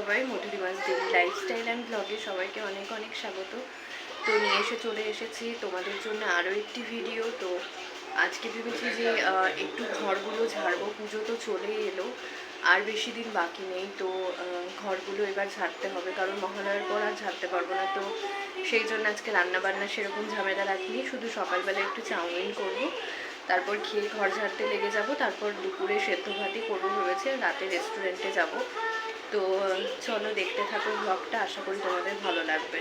সবাই, মধুরিমাস daily lifestyle and ব্লগে সবাইকে অনেক অনেক স্বাগত। তো নিয়ে চলে এসেছি তোমাদের জন্য আরও একটি ভিডিও। তো আজকে ভেবেছি যে একটু ঘরগুলো ঝাড়বো, পুজো তো চলেই এলো, আর বেশি দিন বাকি নেই। তো ঘরগুলো এবার ঝাড়তে হবে, কারণ মহালয়ার পর আর ঝাড়তে পারবো না। তো সেই জন্য আজকে রান্নাবান্না সেরকম ঝামেলা রাখিনি, শুধু সকালবেলা একটু চাউমিন করবো, তারপর খেয়ে ঘর ঝাড়তে লেগে যাব, তারপর দুপুরে সেদ্ধ ভাতই করবো ভেবেছে, রাতে রেস্টুরেন্টে যাব। তো চলো দেখতে থাকো ব্লগটা, আশা করি তোমাদের ভালো লাগবে।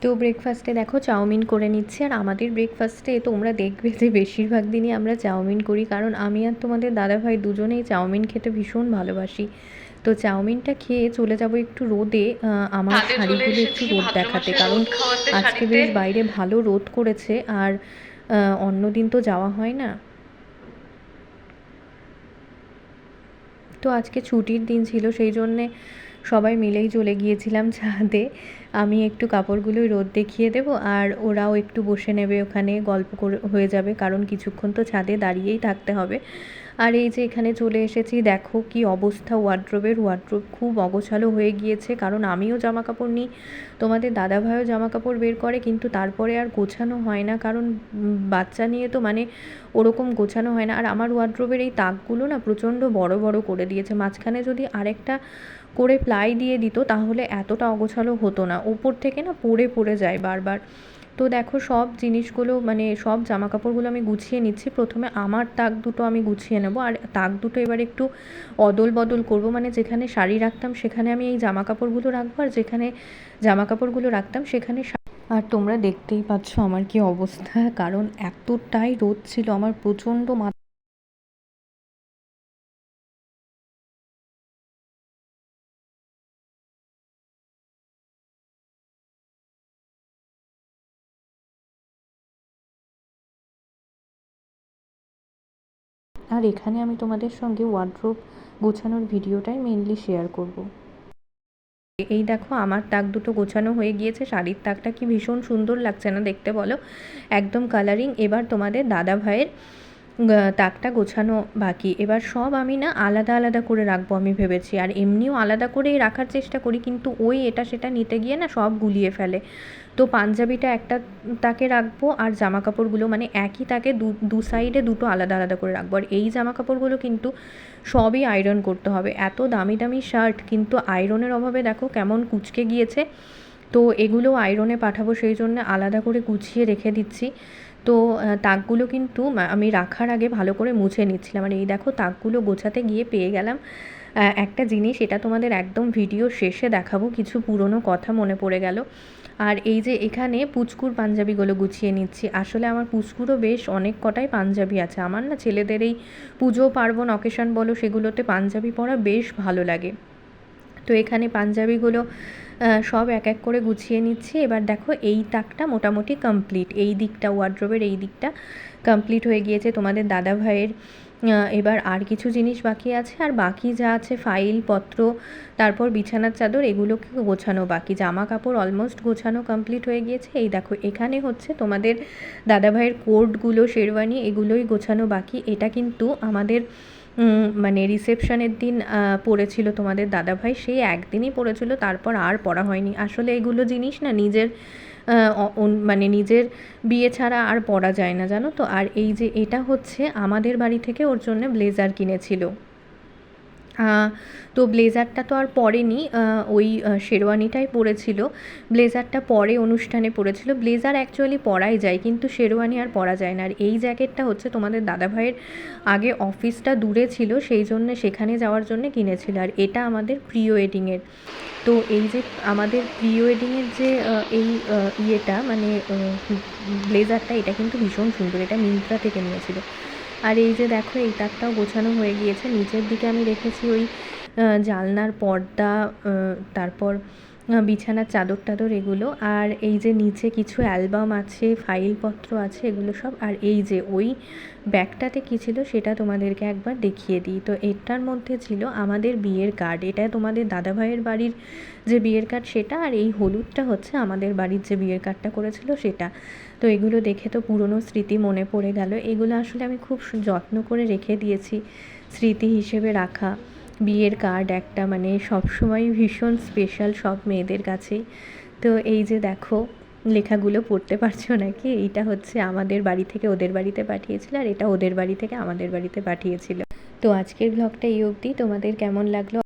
তো ব্রেকফাস্টে দেখো চাউমিন করে নিচ্ছি, আর আমাদের ব্রেকফাস্টে তোমরা দেখবে যে বেশিরভাগ দিনই আমরা চাউমিন করি, কারণ আমি আর তোমাদের দাদাভাই দুজনেই চাউমিন খেতে ভীষণ ভালোবাসি। তো চাউমিনটা খেয়ে চলে যাব একটু রোদে, আমার শাড়িগুলো একটু রোদ দেখাতে, কারণ আজকে বেশ বাইরে ভালো রোদ করেছে, আর অন্য দিন তো যাওয়া হয় না। তো আজকে ছুটির দিন ছিল, সেই জন্যে সবাই মিলেই চলে গিয়েছিলাম ছাদে। আমি একটু কাপড়গুলো রোদ দেখিয়ে দেবো, আর ওরাও একটু বসে নেবে ওখানে, গল্প করে হয়ে যাবে, কারণ কিছুক্ষণ তো ছাদে দাঁড়িয়েই থাকতে হবে। আর এই যে এখানে চলে এসেছি, দেখো কি অবস্থা ওয়ার্ড্রোবের, ওয়ার্ড্রোব খুব অগোছালো হয়ে গিয়েছে, কারণ আমিও জামা কাপড় নিই, তোমাদের দাদাভাইও জামা কাপড় বের করে, কিন্তু তারপরে আর গোছানো হয় না, কারণ বাচ্চা নিয়ে তো মানে ওরকম গোছানো হয় না। আর আমার ওয়ার্ড্রোবের এই তাকগুলো না প্রচণ্ড বড় বড় করে দিয়েছে, মাঝখানে যদি আরেকটা করে প্লাই দিয়ে দিত তাহলে এতটা অগোছালো হতো না, ওপর থেকে না পড়ে পড়ে যায় বারবার। তো দেখো সব জিনিসগুলো মানে সব জামা কাপড়গুলো আমি গুছিয়ে নিচ্ছি। প্রথমে আমার তাক দুটো আমি গুছিয়ে নেব, আর তাক দুটো এবার একটু অদল বদল করব, মানে যেখানে শাড়ি রাখতাম সেখানে আমি এই জামা কাপড়গুলো রাখবো, আর যেখানে জামা কাপড়গুলো রাখতাম সেখানে। আর তোমরা দেখতেই পাচ্ছ আমার কি অবস্থা, কারণ এতটাই রোদ ছিল, আমার প্রচণ্ড মাথা। আর এখানে আমি তোমাদের সঙ্গে ওয়ার্ড্রোব গোছানোর ভিডিওটাই মেনলি শেয়ার করব। এই দেখো আমার তাক দুটো গোছানো হয়ে গিয়েছে, শাড়ির তাকটা কি ভীষণ সুন্দর লাগছে না দেখতে বলো, একদম কালারিং। এবার তোমাদের দাদা ভাইয়ের তাকটা গোছানো বাকি। এবার সব আমি না আলাদা আলাদা করে রাখবো আমি ভেবেছি, আর এমনিও আলাদা করেই রাখার চেষ্টা করি, কিন্তু ওই এটা সেটা নিতে গিয়ে না সব গুলিয়ে ফেলে। তো পাঞ্জাবিটা একটা তাকে রাখবো, আর জামা কাপড়গুলো মানে একই তাকে দু সাইডে দুটো আলাদা আলাদা করে রাখবো। আর এই জামা কাপড়গুলো কিন্তু সবই আয়রন করতে হবে, এত দামি দামি শার্ট, কিন্তু আয়রনের অভাবে দেখো কেমন কুঁচকে গিয়েছে। তো এগুলো আয়রনে পাঠাবো, সেই জন্য আলাদা করে গুছিয়ে রেখে দিচ্ছি। তো তাকগুলো কিন্তু আমি রাখার আগে ভালো করে মুছে নিচ্ছিলাম। আর এই দেখো তাকগুলো গোছাতে গিয়ে পেয়ে গেলাম একটা জিনিস, এটা তোমাদের একদম ভিডিও শেষে দেখাবো, কিছু পুরনো কথা মনে পড়ে গেল। আর এই যে এখানে পুচকুর পাঞ্জাবিগুলো গুছিয়ে নিচ্ছি, আসলে আমার পুচকুরও বেশ অনেক কটাই পাঞ্জাবি আছে। আমার না ছেলেদের এই পুজো পার্বণ অকেশন বলো, সেগুলোতে পাঞ্জাবি পরা বেশ ভালো লাগে। তো এখানে পাঞ্জাবিগুলো সব এক এক করে গুছিয়ে নিচ্ছি। এবার দেখো এই তাকটা মোটামুটি কমপ্লিট, এই দিকটা ওয়ার্ড্রোবের এই দিকটা কমপ্লিট হয়ে গিয়েছে তোমাদের দাদা ভাইয়ের। এবার আর কিছু জিনিস বাকি আছে, আর বাকি যা আছে ফাইল পত্র, তারপর বিছানার চাদর, এগুলোকে গোছানো বাকি। জামা কাপড় অলমোস্ট গোছানো কমপ্লিট হয়ে গিয়েছে। এই দেখো এখানে হচ্ছে তোমাদের দাদা ভাইয়ের কোটগুলো, শেরওয়ানি, এগুলোই গোছানো বাকি। এটা কিন্তু আমাদের মানে রিসেপশনের দিন পড়েছিল তোমাদের দাদাভাই, সেই একদিনই পড়েছিল, তারপর আর পড়া হয়নি। আসলে এগুলো জিনিস না নিজের মানে নিজের বিয়ে ছাড়া আর পরা যায় না, জানো তো। আর এই যে এটা হচ্ছে আমাদের বাড়ি থেকে ওর জন্য ব্লেজার কিনেছিল, তো ব্লেজারটা তো আর পরেনি, ওই শেরওয়ানিটাই পরেছিল। ব্লেজারটা পরে অনুষ্ঠানে পরেছিল, ব্লেজার অ্যাকচুয়ালি পরাই যায়, কিন্তু শেরওয়ানি আর পরা যায় না। আর এই জ্যাকেটটা হচ্ছে তোমাদের দাদাভাইয়ের আগে অফিসটা দূরে ছিল, সেই জন্য সেখানে যাওয়ার জন্য কিনেছিল। আর এটা আমাদের প্রি ওয়েডিংয়ের। তো এই যে আমাদের প্রি ওয়েডিংয়ের যে এই ইয়েটা মানে ব্লেজারটা, এটা কিন্তু ভীষণ সুন্দর, এটা মিন্ত্রা থেকে নিয়েছিল। আর এই যে দেখো এই তাকটাও গোছানো হয়ে গিয়েছে। নিচের দিকে আমি রেখেছি ওই জানলার পর্দা, তারপর বিছানার চাদর টাদর এগুলো। আর এই যে নিচে কিছু অ্যালবাম আছে, ফাইলপত্র আছে, এগুলো সব। আর এই যে ওই ব্যাগটাতে কী ছিল সেটা তোমাদেরকে একবার দেখিয়ে দিই। তো এটার মধ্যে ছিল আমাদের বিয়ের কার্ড। এটা তোমাদের দাদাভাইয়ের বাড়ির যে বিয়ের কার্ড সেটা, আর এই হলুদটা হচ্ছে আমাদের বাড়ির যে বিয়ের কার্ডটা করেছিল সেটা। তো এগুলো দেখে তো পুরনো স্মৃতি মনে পড়ে গেল। এগুলো আসলে আমি খুব যত্ন করে রেখে দিয়েছি, স্মৃতি হিসেবে রাখা। বিয়ের কার্ড একটা মানে সবসময় ভীষণ স্পেশাল সব মেয়েদের কাছেই। তো এই যে দেখো, লেখাগুলো পড়তে পারছো নাকি? এইটা হচ্ছে আমাদের বাড়ি থেকে ওদের বাড়িতে পাঠিয়েছিল, আর এটা ওদের বাড়ি থেকে আমাদের বাড়িতে পাঠিয়েছিল। তো আজকের ব্লগটা এই অবধি। তোমাদের কেমন লাগলো